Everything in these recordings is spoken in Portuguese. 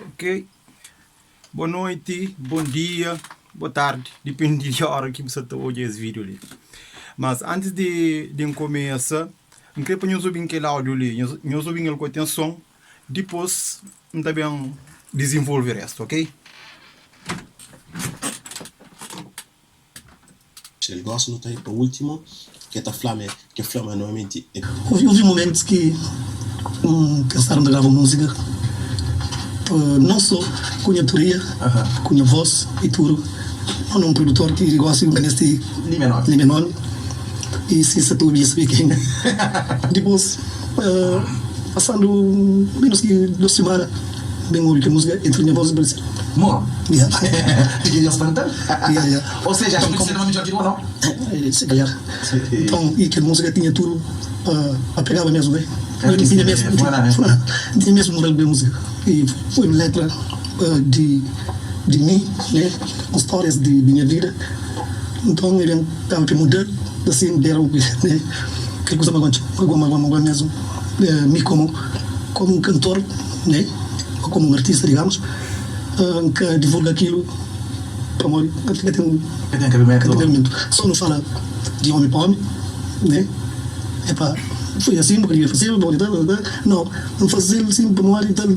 Ok? Boa noite, bom dia, boa tarde, depende da hora que você está olhando esse vídeo ali. Mas antes de começar, eu queria para nós ouvir aquele áudio ali, nós ouvir ele com atenção, depois também desenvolver o resto, ok? Ele gosta de ter o último, que a flama normalmente. Houve momentos que cansaram de gravar música, não só com a teoria, com a voz e tudo. Há um produtor que gosta de neste Limenone, e se você tu ia saber quem. Depois, passando menos que 2 semanas, bem ouvi a música entre minha voz e Brasil. Mo? Yeah. E eles perguntam? Yeah. Ou seja, acho que você não me ou não? Se calhar. Então, e aquela música tinha tudo a pegava mesmo, né? Tinha mesmo moral de música. E foi uma letra de mim, né? Histórias de minha vida. Então, ele estava a mudar, assim, deram, né? Que coisa magoa mesmo. Me como um cantor, né? Ou como um artista, digamos, que divulga aquilo para amor, que tem cabimento. Só não fala de homem para homem, né? É pá, foi assim, porque ia fazer, não fazer assim para amor e tal,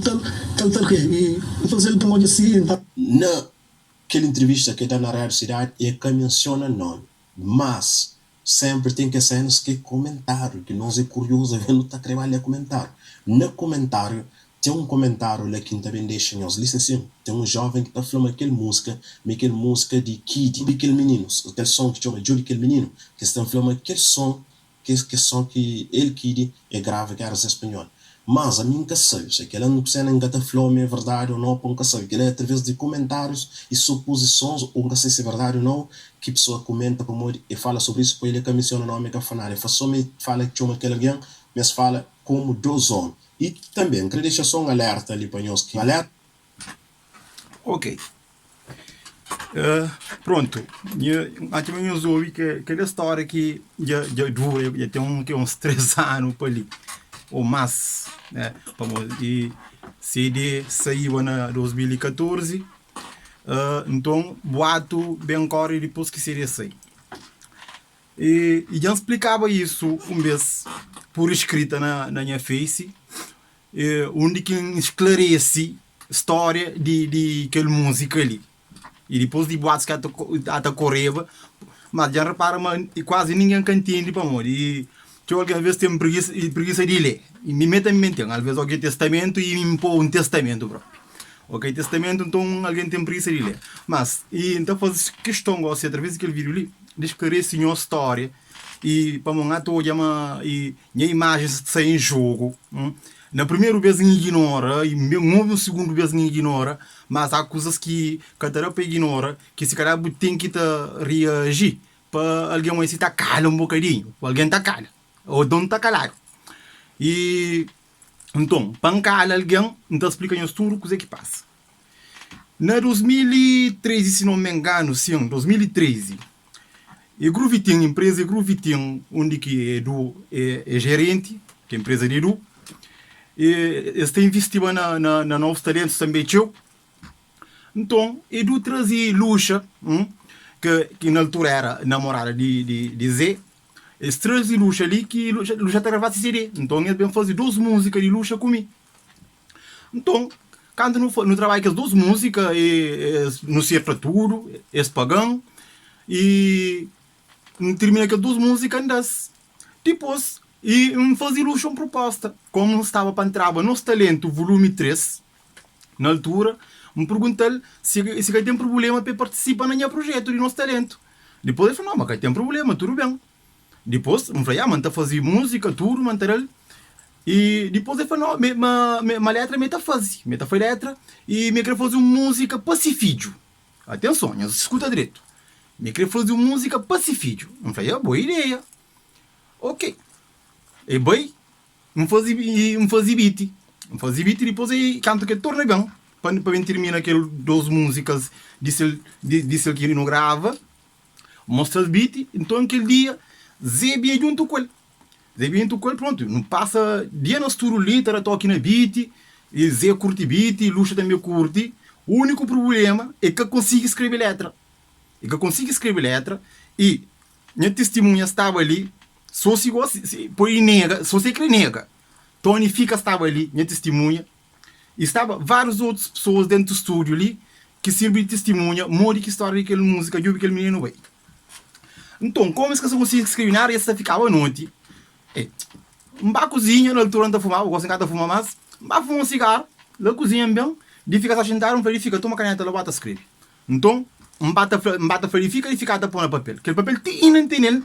que é. E fazer para amor assim, tá? Naquela entrevista que está na Rádio Cidade, é que menciona nome, mas sempre tem que ser que comentário, que nós é curioso, a ver não está querendo ler comentário. No comentário, tem um comentário lá que também deixa nós, listen assim, tem um jovem que está falando aquela música de Kid, aquele menino, aquele som que chama Judy, aquele menino, que está falando aquele som, que ele Kid é grave que era espanhol. Mas a mim nunca sei, que ela não precisa nem gata flome, é verdade ou não, nunca sei, que ele é através de comentários e suposições, ou nunca sei se é verdade ou não, que a pessoa comenta por modo e fala sobre isso, para ele que menciona o nome que falar, ele só me fala que chama aquele alguém, mas fala como dos homens. E também, queria deixar só um alerta ali para nós, que alerta. Ok. Pronto. Antes eu ouvi que aquela história que já dura, já tem uns 3 anos para ali, ou mais, né? E CD saiu na 2014, então boato bem corre depois que CD saiu. E já explicava isso vez por escrita na minha face, onde que esclarece a história de aquela música ali. E depois de boatos que até correva, mas já repara, quase ninguém entende para amor. E eu às vezes tenho preguiça de ler. E me metem em mente, às vezes alguém testamento e me impõe um testamento, bro. Ok, testamento, então alguém tem preguiça de ler. Mas, e então faz questão, você através daquele vídeo ali, de esclarecer a história. E para mim, e a imagem sai em jogo. Na primeira vez ignora, e na segunda vez ignora, mas há coisas que cada vez ignora, que se calhar tem que reagir para alguém se tá cala um bocadinho, alguém tá cala, ou não tá calado. E então, para calar alguém, então explica-nos tudo o que é que passa. Na 2013, se não me engano, sim, 2013, a Groovy tem empresa, a Groovy tem onde que é gerente, que é empresa de Edu. Este investiu na novos talentos também, tio. Então, Edu trazia Luxa, que na altura era namorada de Zé. Eles trazia Luxa ali, que Luxa está gravando CD. Então, eles bem fazer 2 músicas de Luxa comigo. Então, quando no trabalho com as 2 músicas, não serve tudo, eles pagam. E termina aquelas 2 músicas andas. Depois, e fazia Luxa uma proposta. Como estava para entrar no talento volume 3, na altura, me perguntei se ele tem problema para participar no meu projeto de nosso talento. Depois ele falou, não, mas ele tem problema, tudo bem. Depois, me falei, mas fazer música, tudo, manter. E depois ele falou, não, letra, me foi letra, e me queria fazer uma música pacifídio. Atenção, escuta direito. Me queria fazer uma música pacifídio. Eu falei, boa ideia. Ok. E bem, me fazia beat. Me fazia beat e depois eu canto que torna bem. Para terminar aquelas 2 músicas, disse ele que ele não grava. Mostra o beat. Então aquele dia, Zé vinha junto com ele. Pronto. Não passa dia no estúdio ali, estou aqui na beat. E Zé curte beat, Lucha também curte. O único problema é que consigo escrever letra. E minha testemunha estava ali, só se nega, só se que nega. Tony fica estava ali, minha testemunha. E estava várias outras pessoas dentro do estúdio ali que servem de testemunha, morre que história daquela música, eu vi aquele menino veio. Então, como é que eu consigo escrever nada e essa ficava à noite? Uma cozinha, na altura onde eu fumava, eu gosto de fumar mais, fumar um cigarro, na cozinha bem, de ficar sentado, verifica, toma caneta, lá bota escreve. Então, bata verifica e fica a pôr no papel. Aquele papel tem nele.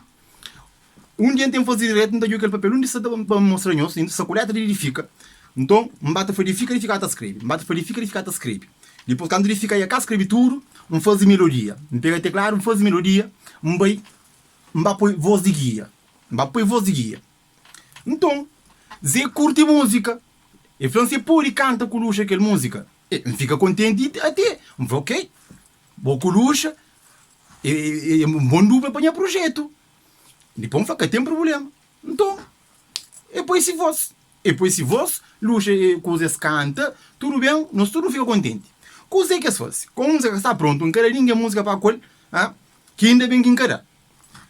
Um dia tem que fazer direto, então aquele papel, um dia para mostrar nós, essa coleta ele fica. Então, bata verifica e fica a escreve. Bata verifica e fica a escreve. Depois, quando ele fica aí, cá escreve tudo, faz melodia. Pega o teclado, faz melodia, vai pôr voz de guia. Então, Zé curte música. E França pôr e canta com Lucha aquela música. E fica contente até. Ok, vou com Lucha. E bom dúvida para o projeto. Depois fica tem problema. Então, depois se vos, Lucha coisas canta, tudo bem, nós tudo fica contente. Coisa que se fosse. Com a música está pronto, não quer ninguém música para qual, que ainda bem que encara.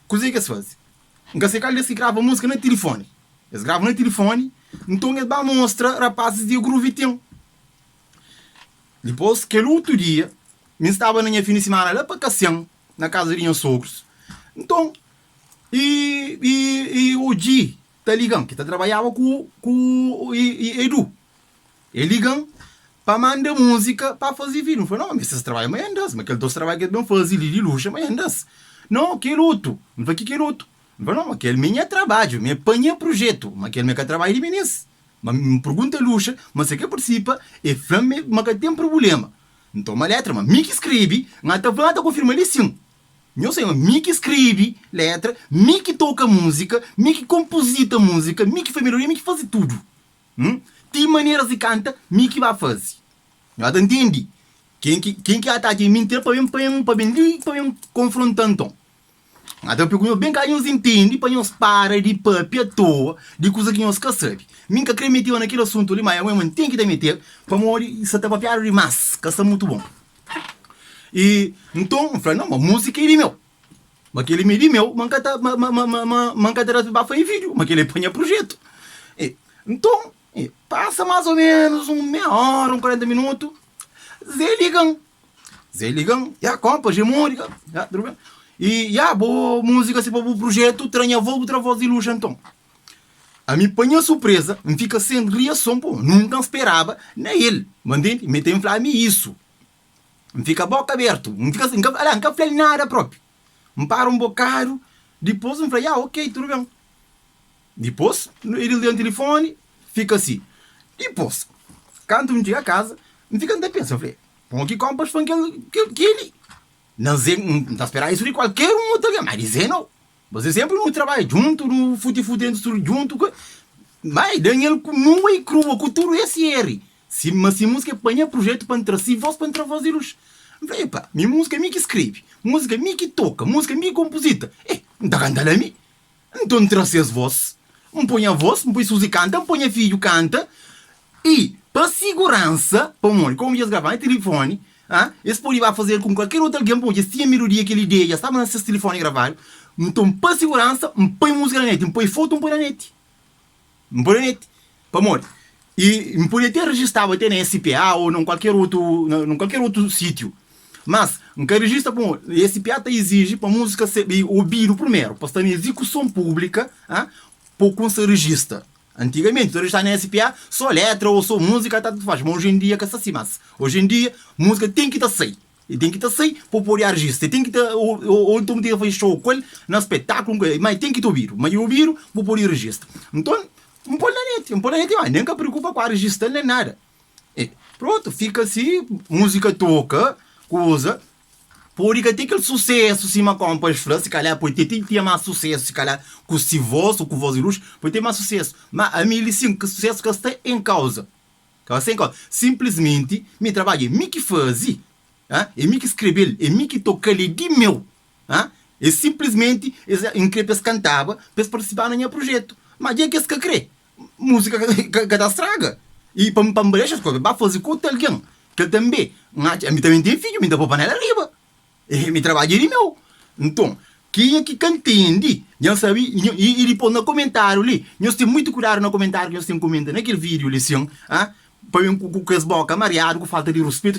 Coisa que se fosse. Então, se calhar se grava música no telefone. Eles gravam no telefone, então eles vão mostrar rapazes de groove tem. Depois, aquele outro dia, eu estava na minha fim de semana lá para Cassião, na casa de meus sogros. Então, e o G, tá ligando, que tá trabalhava com o Edu. Ele ligam para mandar música para fazer vídeo. Eu falei, não, mas vocês trabalham mais andas, mas aquele dois trabalhos que eles vão fazer de Lucha mais andas. Não, aquele outro. Não foi aquele outro. Não, aquele meu trabalho, meu panha projeto, mas aquele meu trabalho de meninas. Mas me pergunta Lucha, mas você que participa, e flame, mas que tem problema. Então, uma letra, mas me que escreve, mas tá falando, confirma ele sim. Eu sei, mas me que escreve letra, me que toca música, me que composita música, me que faz melodia, me que faz tudo. Tem maneiras de canta, me que vai fazer. Já entende? Quem que ataca em mentira para bem confrontando. Até porque eu bem que nós entende, para nós parar de papi à toa, de coisa que nós que sabe. Minha que meteu naquele assunto ali, mas eu tem que te meter, para morrer, se te papiar demais, que está muito bom. E, então, eu falei, não, mas música é meu. Mas aquele é meu, manca terá para fazer vídeo, mas aquele põe projeto. Então, passa mais ou menos meia hora, 40 minutos, Zé ligam, já compra, já música, já, tudo bem? E boa música, se for o projeto, tranha outra voz de Lucha, então. A mim põe a surpresa, me fica sem reação, pô, nunca esperava, nem ele, entende? Me tem falar isso. Me fica a boca aberta, nunca falei nada próprio. Me para um bocado, depois me fala, ok, tudo bem. Depois, ele deu o telefone, fica assim. Depois, quando me chega a casa, me fica até pensando, falei, põe aqui compras para ele. Não está a esperar isso de qualquer um outro, mas dizer não. Você sempre no trabalho junto, no fute-fute dentro junto. Mas Daniel não é crua, com tudo esse erro. Se música põe projeto para entrar, se voz para entrar voz de luz. Falei, pá, minha música é mim que escreve, música é mim que toca, música é mim que composita. Não está cantando a mim. Então trazer as vozes. Me põe a voz, me põe Suzy canta, me põe a filho canta. E, para segurança, como eles gravam no telefone, eles podem fazer com qualquer outro alguém, porque se tinha melodia que ele deu, já estava nesse telefone gravado. Então, para segurança, me põe música na net, me põe foto, me põe na net. Para amor. E me podia ter registrado até na SPA ou em qualquer outro sítio. Mas, não quer registrar, bom, a SPA exige para a música ser ouvido primeiro, para estar em execução pública, pouco se registra. Antigamente, tu está na SPA, só letra ou só música, tá tudo faz. Mas hoje em dia, que é assim, mas hoje em dia, música tem que estar sair. E tem que estar sair para poder registrar. Tem que estar, ou então tem que fazer show com ele, no espetáculo, mas tem que te ouvir. Mas eu ouvir, para poder registrar. Então, não pode na net, mas nem que preocupa com a registrar nem nada. Pronto, fica assim, música toca, coisa. Porque tem aquele sucesso, se uma compra se calhar pode ter mais sucesso, se calhar com o voz ou com voz de luz, pode ter mais sucesso. Mas a mim, sim, que sucesso que está em causa. Simplesmente, me trabalho, me que faz, é me que escrever, é me que toca ali de meu. E simplesmente, eles cantava para participar no meu projeto. Mas é que esse que crê, música que estraga. E para me deixar as coisas, vai fazer com alguém. Que também, a mim também tem filho, me dá para panela riba. E me trabalha de meu. Então, quem é que entende, não sabe, e depois no comentário ali, nós temos muito cuidado no comentário que nós temos comentando naquele vídeo ali, assim, para mim, com as bocas mareadas, com falta de respeito,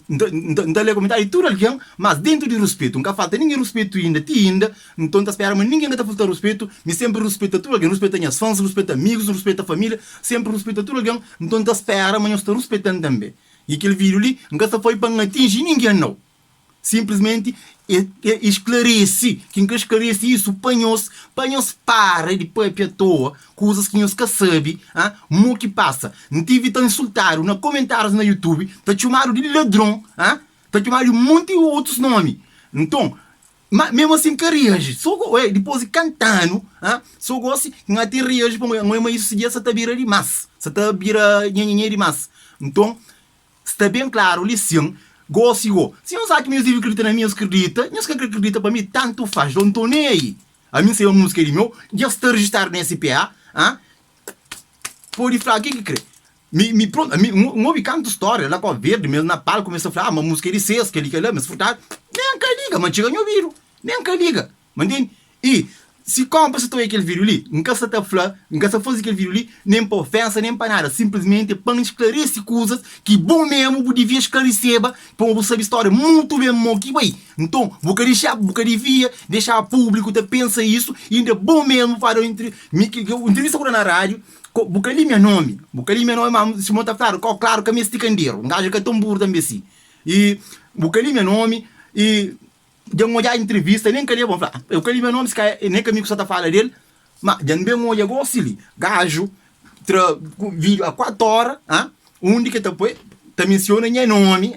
não ler comentário tudo alguém, mas dentro de respeito, nunca falta ninguém respeito ainda, então tá esperando, mas ninguém está faltando respeito, me sempre respeita tudo alguém, respeita minhas fãs, respeita amigos, respeita a família, sempre respeita tudo alguém, então tá esperando, mas nós estamos respeitando também. E aquele vídeo ali, nunca foi para atingir ninguém, não. Simplesmente esclarece, quem que esclarece isso, panhos para depois à toa, coisas que nós que sabe, o que passa, não tive tão insultado, nos comentários no YouTube, tá chamado de ladrão, tá chamado de um monte de outros nomes, então, mesmo assim que reage, só depois de cantando, só gosto que não tem reage, mas isso se está vira demais, se está vira demais, então, está bem claro, lição. Gosto. Se não sabe que meus livros acreditam na minha acredita, meus que acreditam para mim, tanto faz, não estou nem aí. A mim, se é uma música de meu, já está registrado nesse PA, pode falar, o que crê? Me canto história, lá com a verde, mesmo na palco, começa a falar, uma música de seis, que ele quer ler, mas frutar, nem que liga, mas chega no vídeo, nem que liga, entende? E, se compra se tu aquele vídeo ali, nunca se tá falando, nunca se faz aquele vídeo ali, nem para ofensa, nem para nada, simplesmente para esclarecer coisas que bom mesmo, você devia esclarecer, para você saber história muito mesmo, que vai. Então, você deixar público, te pensa isso, e ainda bom mesmo para o entrevista agora na rádio, você ali meu nome, mas se monta claro que é meu esticandeiro, um gajo que é tão burro também assim. E, você ali meu nome, e já olhar a entrevista, nem queria falar. Eu queria meu nome, nem que amigo só tá falando dele, mas já não bem olhar igual assim, gajo, vídeo a 4 horas, onde que depois te menciona meu nome,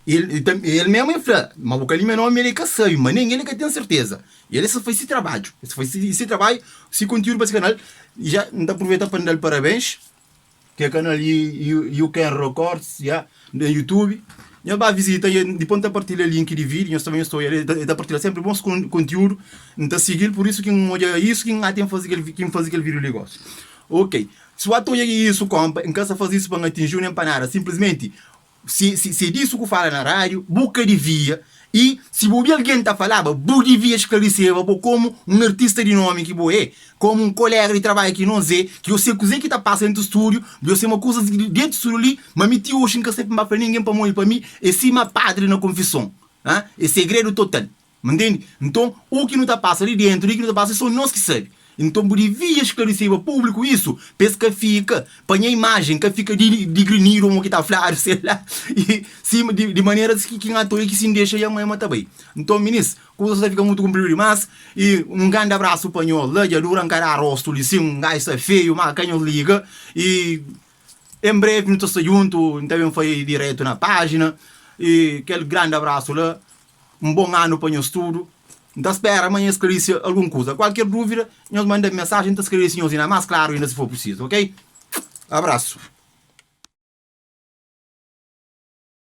ele mesmo é fã, mas o meu nome ele que sabe, mas nem ele que tem certeza. E ele só fez esse trabalho, esse trabalho, esse conteúdo para esse canal, e já não aproveita para dar parabéns, que é o canal You Can Records, no YouTube. Eu vou visitar e depois de partilhar o link de vídeo, eu também estou a partilhar sempre bons conteúdo, então seguir, por isso que olha isso, quem tem fazer aquele vídeo negócio. Ok, se o ator isso, compra, em casa faz isso para atingir uma empanada, simplesmente, se disso que fala na rádio, busca de via, e se alguém está falando, devia esclarecer como um artista de nome que é, como um colega de trabalho que não sei, que eu sei que está passando dentro do estúdio, eu sei uma coisa dentro do estúdio ali, mas me tio hoje que sempre para ninguém para morrer para mim, é cima padre na confissão, é segredo total, entende? Então, o que não está passando ali dentro, o que não está passando, só nós que sabe. Então, devia esclarecer ao público isso, pensa que fica, põe a imagem, que fica de grinir ou que está a falar, sei lá, e sim, de maneira que quem atua que se deixa e a mãe também. Então, ministro, coisa fica muito cumprido demais, e um grande abraço para nós, lá, já dura um cara rosto, assim, um gajo feio, mas quem liga, e em breve, não estou junto, também foi direto na página, e aquele grande abraço lá, um bom ano para nós tudo. Então espera amanhã esclarecer alguma coisa. Qualquer dúvida, nós mandamos mensagem, então esclarecemos ainda mais claro ainda se for preciso, ok? Abraço.